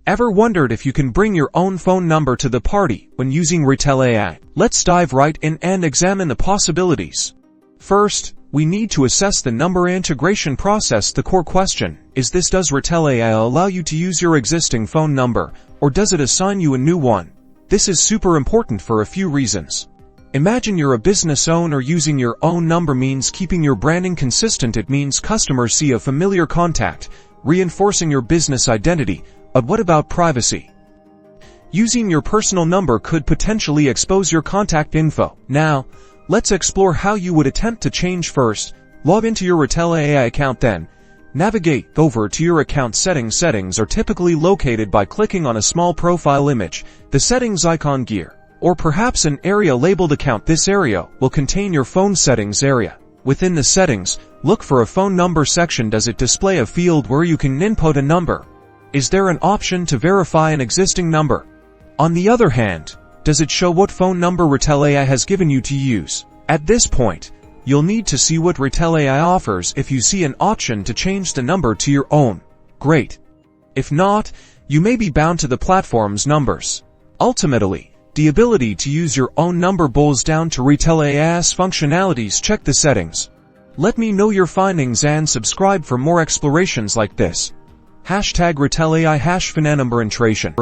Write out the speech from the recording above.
Ever wondered if you can bring your own phone number to the party when using Retell AI? Let's dive right in and examine the possibilities. First, we need to assess the number integration process. The core question is this: does Retell AI allow you to use your existing phone number, or does it assign you a new one? This is super important for a few reasons. Imagine you're a business owner. Using your own number means keeping your branding consistent. It means customers see a familiar contact, reinforcing your business identity. But what about privacy? Using your personal number could potentially expose your contact info. Now, let's explore how you would attempt to change. First, log into your Retell AI account, then navigate over to your account settings. Settings are typically located by clicking on a small profile image, the settings icon gear, or perhaps an area labeled account. This area will contain your phone settings area. Within the settings, look for a phone number section. Does it display a field where you can input a number? Is there an option to verify an existing number? On the other hand, does it show what phone number Retell AI has given you to use? At this point, you'll need to see what Retell AI offers. If you see an option to change the number to your own, great. If not, you may be bound to the platform's numbers. Ultimately, the ability to use your own number boils down to Retell AI's functionalities. Check the settings. Let me know your findings and subscribe for more explorations like this. #Retell AI #phone number integration.